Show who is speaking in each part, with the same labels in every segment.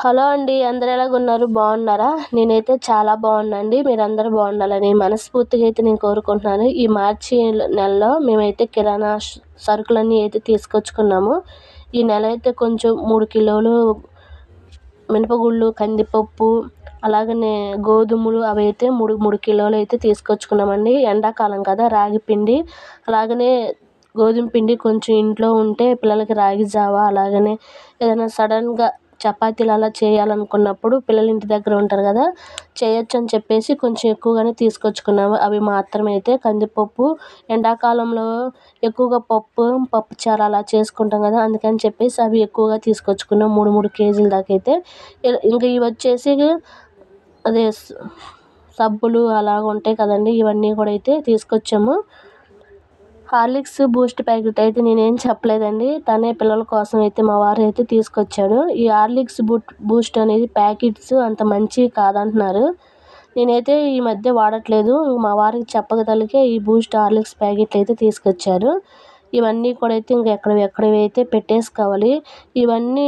Speaker 1: Hello అండి. అందరూ ఎలాగున్నారు? బాగున్నారా? నేనైతే చాలా బాగున్నానండి. మీరందరూ బాగుండాలని మనస్ఫూర్తిగా అయితే నేను కోరుకుంటున్నాను. ఈ మార్చి నెలలో మేమైతే కిరాణా సరుకులన్నీ అయితే తీసుకొచ్చుకున్నాము. ఈ నెల అయితే కొంచెం 3 కిలోలు మినపగుళ్ళు, కందిపప్పు, అలాగనే గోధుమలు అవైతే 3 కిలోలు అయితే తీసుకొచ్చుకున్నామండి. ఎండాకాలం కదా, రాగి పిండి, అలాగనే గోధుమ పిండి కొంచెం ఇంట్లో ఉంటే పిల్లలకి రాగి జావ, అలాగనే ఏదైనా సడన్గా చపాతీలు అలా చేయాలనుకున్నప్పుడు పిల్లలు ఇంటి దగ్గర ఉంటారు కదా, చేయొచ్చు అని చెప్పేసి కొంచెం ఎక్కువగానే తీసుకొచ్చుకున్నాము. అవి మాత్రమే అయితే కందిపప్పు ఎండాకాలంలో ఎక్కువగా పప్పుచారు అలా చేసుకుంటాం కదా, అందుకని చెప్పేసి అవి ఎక్కువగా తీసుకొచ్చుకున్నాం. 3 కేజీల దాకా అయితే. ఇంకా ఇవి వచ్చేసి అదే సబ్బులు అలాగ ఉంటాయి కదండి, ఇవన్నీ కూడా అయితే తీసుకొచ్చాము. హార్లిక్స్, బూస్ట్ ప్యాకెట్ అయితే నేనేం చెప్పలేదండి, తనే పిల్లల కోసం అయితే మా వారు అయితే తీసుకొచ్చాడు. ఈ హార్లిక్స్ బూస్ట్ అనేది ప్యాకెట్స్ అంత మంచివి కాదంటున్నారు. నేనైతే ఈ మధ్య వాడట్లేదు. మా వారికి చెప్పగలిగే ఈ బూస్ట్, హార్లిక్స్ ప్యాకెట్లు అయితే తీసుకొచ్చారు. ఇవన్నీ కూడా అయితే ఎక్కడివి అయితే పెట్టేసుకోవాలి. ఇవన్నీ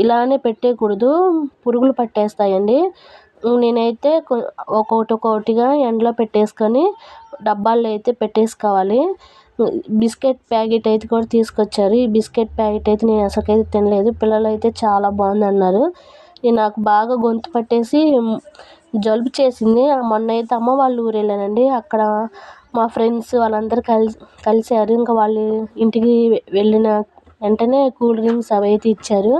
Speaker 1: ఇలానే పెట్టేయకూడదు, పురుగులు పట్టేస్తాయండి. నేనైతే ఒక్కొక్కటిగా ఎండలో పెట్టేసుకొని డబ్బాల్లో అయితే పెట్టేసుకోవాలి. బిస్కెట్ ప్యాకెట్ అయితే కూడా తీసుకొచ్చారు. ఈ బిస్కెట్ ప్యాకెట్ అయితే నేను అసలుకైతే తినలేదు. పిల్లలు అయితే చాలా బాగుందన్నారు. నాకు బాగా గొంతు పట్టేసి జలుబు చేసింది. మొన్న అయితే అమ్మ వాళ్ళ ఊరు వెళ్ళానండి. అక్కడ మా ఫ్రెండ్స్ వాళ్ళందరూ కలిశారు. ఇంకా వాళ్ళు ఇంటికి వెళ్ళిన వెంటనే కూల్ డ్రింక్స్ అవి అయితే ఇచ్చారు.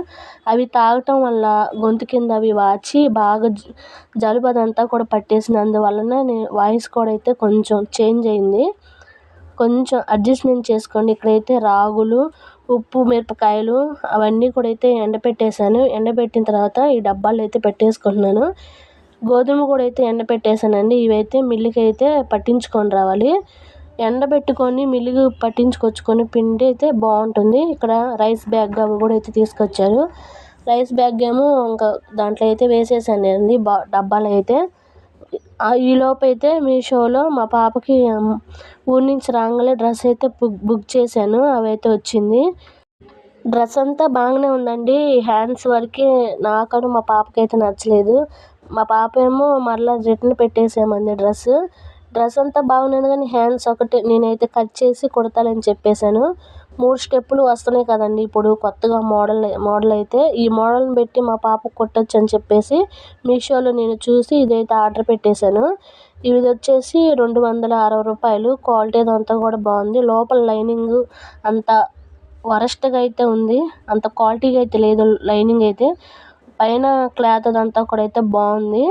Speaker 1: అవి తాగటం వల్ల గొంతు కింద అవి వాచి బాగా జలుబు అదంతా కూడా పట్టేసింది. అందువలన వాయిస్ కూడా అయితే కొంచెం చేంజ్ అయింది. కొంచెం అడ్జస్ట్మెంట్ చేసుకోండి. ఇక్కడైతే రాగులు, ఉప్పు, మిరపకాయలు అవన్నీ కూడా అయితే ఎండబెట్టేశాను. ఎండబెట్టిన తర్వాత ఈ డబ్బాలు అయితే పెట్టేసుకుంటున్నాను. గోధుమ కూడా అయితే ఎండబెట్టేశానండి. ఇవైతే మిల్లుకి అయితే పట్టించుకొని రావాలి. ఎండబెట్టుకొని మిల్లుకి పట్టించుకొచ్చుకొని పిండి అయితే బాగుంటుంది. ఇక్కడ రైస్ బ్యాగ్ అవి కూడా అయితే తీసుకొచ్చారు. రైస్ బ్యాగ్ ఏమో ఇంకా దాంట్లో అయితే వేసేసాను అండి డబ్బాలు అయితే. ఈలోపు అయితే మీషోలో మా పాపకి ఊరి నుంచి రాగానే డ్రెస్ అయితే బుక్ చేశాను. అవైతే వచ్చింది. డ్రెస్ అంతా బాగానే ఉందండి. హ్యాండ్స్ వరకే నాకను మా పాపకైతే నచ్చలేదు. మా పాప ఏమో మరలా రిటర్న్ పెట్టేసేయమంది డ్రెస్ అంతా బాగానే ఉంది, కానీ హ్యాండ్స్ ఒకటే నేనైతే కట్ చేసి కుడతానని చెప్పేశాను. 3 స్టెప్పులు వస్తున్నాయి కదండి ఇప్పుడు కొత్తగా మోడల్ అయితే, ఈ మోడల్ని పెట్టి మా పాపకు కుట్టొచ్చు అని చెప్పేసి మీషోలో నేను చూసి ఇదైతే ఆర్డర్ పెట్టేశాను. ఇది వచ్చేసి 260 రూపాయలు. క్వాలిటీ అదంతా కూడా బాగుంది. లోపల లైనింగ్ అంత వరస్ట్గా అయితే ఉంది, అంత క్వాలిటీగా అయితే లేదు లైనింగ్ అయితే. పైన క్లాత్ అదంతా కూడా అయితే బాగుంది.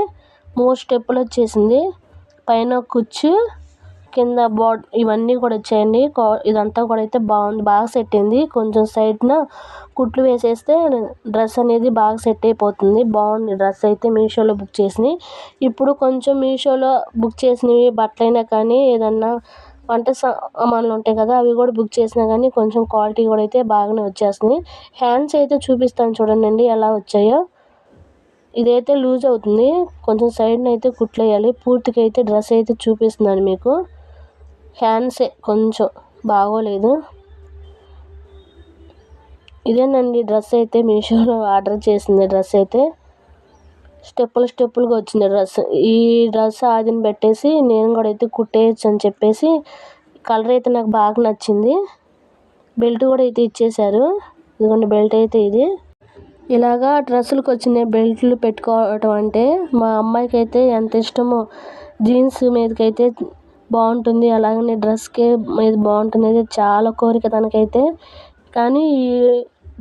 Speaker 1: 3 స్టెప్పులు వచ్చేసింది. పైన కుచ్చు, కింద ఇవన్నీ కూడా వచ్చాయండి. ఇదంతా కూడా అయితే బాగుంది, బాగా సెట్ అయింది. కొంచెం సైడ్న కుట్లు వేసేస్తే డ్రెస్ అనేది బాగా సెట్ అయిపోతుంది. బాగుంది డ్రెస్ అయితే మీషోలో బుక్ చేసినవి. ఇప్పుడు కొంచెం మీషోలో బుక్ చేసినవి బట్టలైనా కానీ ఏదన్నా వంట సామాన్లు ఉంటాయి కదా, అవి కూడా బుక్ చేసినా కానీ కొంచెం క్వాలిటీ కూడా అయితే బాగానే వచ్చేస్తుంది. హ్యాండ్స్ అయితే చూపిస్తాను చూడండి ఎలా వచ్చాయో. ఇదైతే లూజ్ అవుతుంది, కొంచెం సైడ్న అయితే కుట్లు వేయాలి. పూర్తిగా అయితే డ్రెస్ అయితే చూపిస్తున్నాను మీకు. హ్యాండ్సే కొంచెం బాగోలేదు. ఇదేనండి డ్రెస్ అయితే మీషోలో ఆర్డర్ చేసింది. డ్రెస్ అయితే స్టెప్పులుగా వచ్చింది డ్రెస్. ఈ డ్రెస్ ఆదిని పెట్టేసి నేను కూడా అయితే కుట్టేయచ్చు అని చెప్పేసి, కలర్ అయితే నాకు బాగా నచ్చింది. బెల్ట్ కూడా అయితే ఇచ్చేశారు. ఇదిగోండి బెల్ట్ అయితే ఇది. ఇలాగా డ్రెస్సులకు వచ్చిన బెల్ట్లు పెట్టుకోవటం అంటే మా అమ్మాయికి అయితే ఎంత ఇష్టమో. జీన్స్ మీదకైతే బాగుంటుంది, అలాగనే డ్రెస్కి మీద బాగుంటుంది అయితే చాలా కోరిక తనకైతే. కానీ ఈ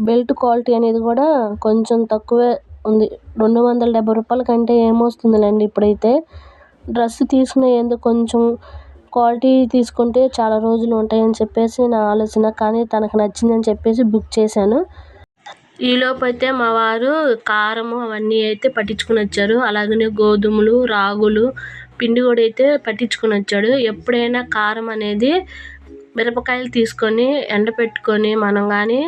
Speaker 1: బెల్ట్ క్వాలిటీ అనేది కూడా కొంచెం తక్కువే ఉంది. 270 రూపాయల కంటే ఏమొస్తుందిలేండి ఇప్పుడైతే. డ్రెస్ తీసుకునే ఎందుకు కొంచెం క్వాలిటీ తీసుకుంటే చాలా రోజులు ఉంటాయని చెప్పేసి నా ఆలోచన. కానీ తనకు నచ్చిందని చెప్పేసి బుక్ చేశాను. ఈలోపు అయితే మా వారు కారము అవన్నీ అయితే పట్టించుకుని వచ్చారు. అలాగనే గోధుమలు, రాగులు పిండి కూడా అయితే పట్టించుకుని వచ్చాడు. ఎప్పుడైనా కారం అనేది మిరపకాయలు తీసుకొని ఎండపెట్టుకొని మనం కానీ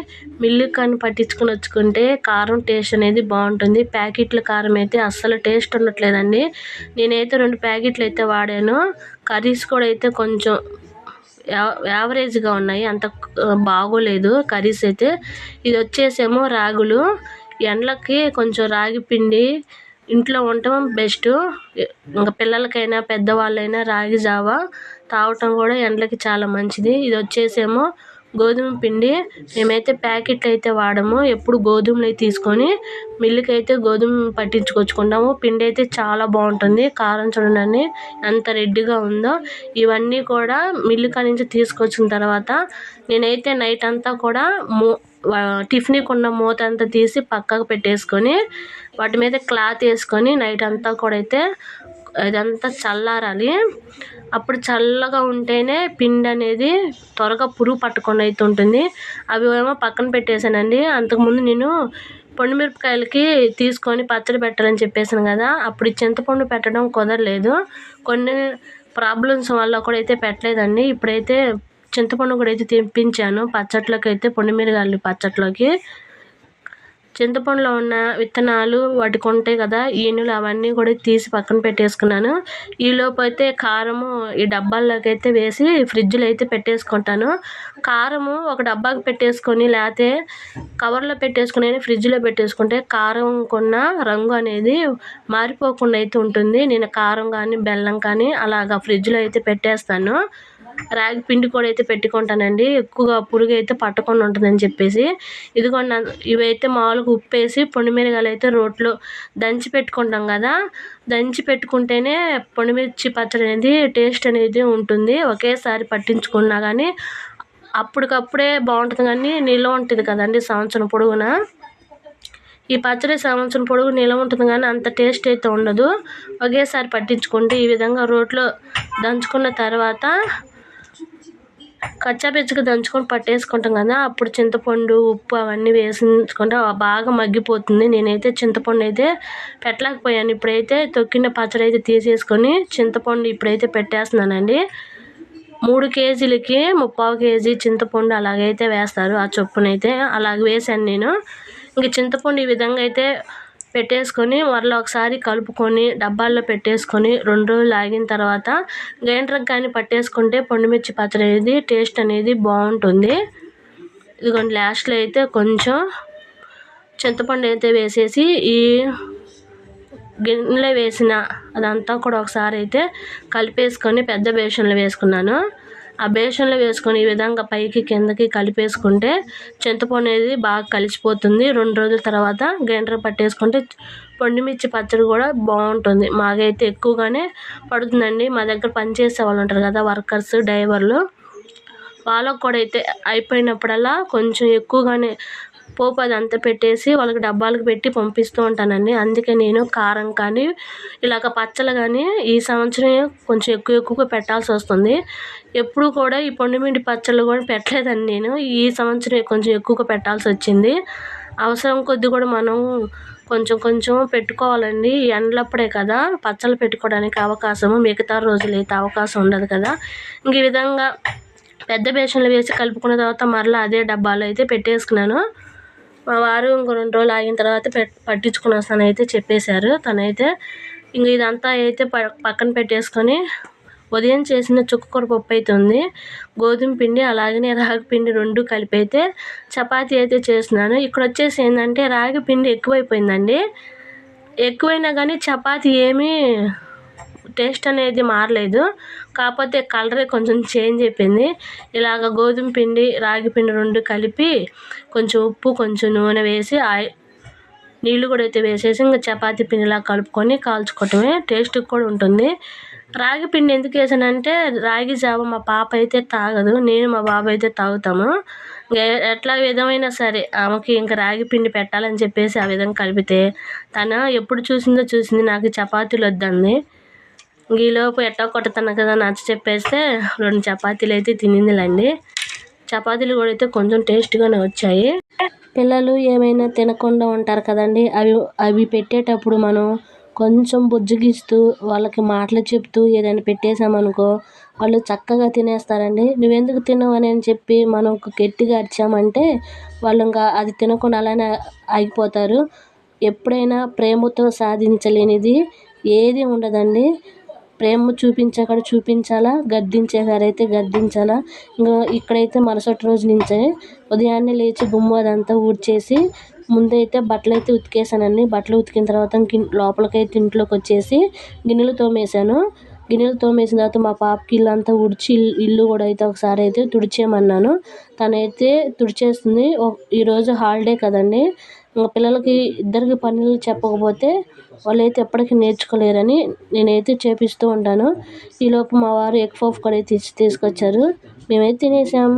Speaker 1: మిల్లుకి కానీ పట్టించుకొని వచ్చుకుంటే కారం టేస్ట్ అనేది బాగుంటుంది. ప్యాకెట్ల కారం అయితే అస్సలు టేస్ట్ ఉండట్లేదండి. నేనైతే 2 ప్యాకెట్లు అయితే వాడాను. కర్రీస్ కూడా అయితే కొంచెం యావరేజ్గా ఉన్నాయి, అంత బాగోలేదు కర్రీస్ అయితే. ఇది వచ్చేసేమో రాగులు, ఎండలకి కొంచెం రాగి పిండి ఇంట్లో ఉండటం బెస్ట్. ఇంకా పిల్లలకైనా పెద్దవాళ్ళైనా రాగి జావ తాగటం కూడా ఎండలకి చాలా మంచిది. ఇది వచ్చేసేమో గోధుమ పిండి. మేమైతే ప్యాకెట్లు అయితే వాడము, ఎప్పుడు గోధుమలు తీసుకొని మిల్లుకి అయితే గోధుమ పట్టించుకొచ్చుకుంటాము. పిండి అయితే చాలా బాగుంటుంది. కారం చూడండి ఎంత రెడ్గా ఉందో. ఇవన్నీ కూడా మిల్లు కాడి నుంచి తీసుకొచ్చిన తర్వాత నేనైతే నైట్ అంతా కూడా టిఫిన్కి ఉన్న మూత అంతా తీసి పక్కకు పెట్టేసుకొని వాటి మీద క్లాత్ వేసుకొని నైట్ అంతా కూడా అయితే ఇదంతా చల్లారాలి. అప్పుడు చల్లగా ఉంటేనే పిండి అనేది త్వరగా పురుగు పట్టకుండా అయితే ఉంటుంది. అవి ఏమో పక్కన పెట్టేశానండి. అంతకుముందు నేను మిరపకాయలకి తీసుకొని పచ్చడి పెట్టాలని చెప్పేసాను కదా, అప్పుడు చింతపండు పెట్టడం కుదరలేదు. కొన్ని ప్రాబ్లమ్స్ వల్ల కూడా అయితే పెట్టలేదండి. ఇప్పుడైతే చింతపండు కూడా అయితే తెప్పించాను పచ్చట్లోకి అయితే, మిరపకాయలు పచ్చట్లోకి. చింతపండులో ఉన్న విత్తనాలు వాటికి ఉంటాయి కదా ఈనులు, అవన్నీ కూడా తీసి పక్కన పెట్టేసుకున్నాను. ఈలోపు అయితే కారము ఈ డబ్బాల్లోకి అయితే వేసి ఫ్రిడ్జ్లో అయితే పెట్టేసుకుంటాను. కారము ఒక డబ్బాకి పెట్టేసుకొని లేకపోతే కవర్లో పెట్టేసుకుని ఫ్రిడ్జ్లో పెట్టేసుకుంటే కారం కొన్న రంగు అనేది మారిపోకుండా అయితే ఉంటుంది. నేను కారం కానీ బెల్లం కానీ అలాగా ఫ్రిడ్జ్లో అయితే పెట్టేస్తాను. రాగి పిండి కూడా అయితే పెట్టుకుంటానండి, ఎక్కువగా పురుగు అయితే పట్టకుండా ఉంటుందని చెప్పేసి. ఇదిగోండి ఇవైతే మామూలుగా ఉప్పేసి మిరపకాయలు అయితే రోట్లో దంచి పెట్టుకుంటాం కదా, దంచి పెట్టుకుంటేనే మిర్చి పచ్చడి అనేది టేస్ట్ అనేది ఉంటుంది. ఒకేసారి పట్టించుకున్నా కానీ అప్పటికప్పుడే బాగుంటుంది, కానీ నిల్వ ఉంటుంది కదండి సంవత్సరం పొడుగునా. ఈ పచ్చడి సంవత్సరం పొడుగు నిల్వ ఉంటుంది కానీ అంత టేస్ట్ అయితే ఉండదు. ఒకేసారి పట్టించుకుంటే ఈ విధంగా రోట్లో దంచుకున్న తర్వాత కచ్చాపిచ్చగా దంచుకొని పట్టేసుకుంటాం కదా, అప్పుడు చింతపండు ఉప్పు అవన్నీ వేసుకుంటే బాగా మగ్గిపోతుంది. నేనైతే చింతపండు అయితే పెట్టలేకపోయాను. ఇప్పుడైతే తొక్కిన పచ్చడి అయితే తీసేసుకొని చింతపండు ఇప్పుడైతే పెట్టేస్తున్నానండి. 3 కేజీలకి 3/4 కేజీ చింతపండు అలాగైతే వేస్తారు, ఆ చొప్పునైతే అలాగ వేసాను నేను. ఇంక చింతపండు ఈ విధంగా అయితే పెట్టేసుకొని మరలా ఒకసారి కలుపుకొని డబ్బాల్లో పెట్టేసుకొని 2 రోజులు ఆగిన తర్వాత గ్రైండర్కి కానీ పట్టేసుకుంటే మిర్చి పచ్చడి అనేది టేస్ట్ అనేది బాగుంటుంది. ఇదిగోండి లాస్ట్లో అయితే కొంచెం చింతపండు అయితే వేసేసి ఈ గిన్నెలో వేసిన అదంతా కూడా ఒకసారి అయితే కలిపేసుకొని పెద్ద బేషన్లో వేసుకున్నాను. ఆ బేషన్లో వేసుకొని ఈ విధంగా పైకి కిందకి కలిపేసుకుంటే చింతపండు అనేది బాగా కలిసిపోతుంది. 2 రోజుల తర్వాత గ్రైండర్ పట్టేసుకుంటే మిర్చి పచ్చడి కూడా బాగుంటుంది. మాకైతే ఎక్కువగానే పడుతుందండి. మా దగ్గర పనిచేసే వాళ్ళు ఉంటారు కదా వర్కర్స్, డ్రైవర్లు, వాళ్ళకు కూడా అయితే అయిపోయినప్పుడల్లా కొంచెం ఎక్కువగానే పోపు అదంతా పెట్టేసి వాళ్ళకి డబ్బాలకు పెట్టి పంపిస్తూ ఉంటానండి. అందుకే నేను కారం కానీ ఇలాగ పచ్చళ్ళు కానీ ఈ సంవత్సరం కొంచెం ఎక్కువగా పెట్టాల్సి వస్తుంది. ఎప్పుడు కూడా ఈ మిర్చి పచ్చళ్ళు కూడా పెట్టలేదండి నేను. ఈ సంవత్సరం కొంచెం ఎక్కువగా పెట్టాల్సి వచ్చింది. అవసరం కొద్దీ కూడా మనం కొంచెం పెట్టుకోవాలండి. ఎండలప్పుడే కదా పచ్చళ్ళు పెట్టుకోవడానికి అవకాశము, మిగతా రోజులైతే అవకాశం ఉండదు కదా. ఇంక ఈ విధంగా పెద్ద బేషన్లో వేసి కలుపుకున్న తర్వాత మరలా అదే డబ్బాలో అయితే పెట్టేసుకున్నాను. మా వారు ఇంకో 2 రోజులు ఆగిన తర్వాత పట్టించుకుని వస్తానని అయితే చెప్పేశారు. తనైతే ఇంక ఇదంతా అయితే పక్కన పెట్టేసుకొని ఉదయం చేసిన చుక్కకూర పప్పు అయితే ఉంది, గోధుమ పిండి అలాగనే రాగి పిండి 2 కలిపి అయితే చపాతీ అయితే చేస్తున్నాను. ఇక్కడ వచ్చేసి ఏంటంటే రాగి పిండి ఎక్కువైపోయిందండి. ఎక్కువైనా కానీ చపాతీ ఏమీ టేస్ట్ అనేది మారలేదు, కాకపోతే కలరే కొంచెం చేంజ్ అయిపోయింది. ఇలాగ గోధుమ పిండి రాగి పిండి 2 కలిపి కొంచెం ఉప్పు కొంచెం నూనె వేసి నీళ్ళు కూడా అయితే వేసేసి ఇంకా చపాతీ పిండిలా కలుపుకొని కాల్చుకోవటమే, టేస్ట్ కూడా ఉంటుంది. రాగి పిండి ఎందుకు వేసానంటే రాగి జావ మా పాప అయితే తాగదు, నేను మా బాబు అయితే తాగుతాము. ఎట్లా విధమైన సరే ఆమెకి ఇంకా రాగి పిండి పెట్టాలని చెప్పేసి ఆ విధంగా కలిపితే తను ఎప్పుడు చూసింది నాకు చపాతీలు వద్దంది. ఈలోపు ఎట్టా కొట్టుతాను కదా నచ్చ చెప్పేస్తే 2 చపాతీలు అయితే తినిందిలేండి. చపాతీలు కూడా అయితే కొంచెం టేస్ట్గానే వచ్చాయి. పిల్లలు ఏమైనా తినకుండా ఉంటారు కదండి, అవి పెట్టేటప్పుడు మనం కొంచెం బుజ్జగిస్తూ వాళ్ళకి మాటలు చెప్తూ ఏదైనా పెట్టేసామనుకో వాళ్ళు చక్కగా తినేస్తారండి. నువ్వెందుకు తినవు అని చెప్పి మనం గట్టిగా అరిచామంటే వాళ్ళు ఇంకా అది తినకుండా అలానే ఆగిపోతారు. ఎప్పుడైనా ప్రేమతో సాధించలేనిది ఏది ఉండదండి. ప్రేమ చూపించే కాడ చూపించాలా, గద్దించే కాడైతే గద్దించాలా. ఇంకా ఇక్కడైతే మరుసటి రోజు నుంచే ఉదయాన్నే లేచి గుమ్మ అదంతా ఊడ్చేసి ముందైతే బట్టలైతే ఉతికేసానండి. బట్టలు ఉతికిన తర్వాత లోపలికైతే ఇంట్లోకి వచ్చేసి గిన్నెలు తోమేశాను. గిన్నెలు తోమేసిన తర్వాత మా పాపకి ఇల్లంతా ఊడ్చి ఇల్లు కూడా అయితే ఒకసారి అయితే తుడిచేయమన్నాను. తనైతే తుడిచేస్తుంది. ఈరోజు హాలిడే కదండి, ఇంకా పిల్లలకి ఇద్దరికి పనులు చెప్పకపోతే వాళ్ళైతే ఎప్పటికీ నేర్చుకోలేరని నేనైతే చేపిస్తూ ఉంటాను. ఈలోపు మా వారు ఎగ్ పఫ్ కూడా తీసుకొచ్చారు. మేమైతే తినేసాం.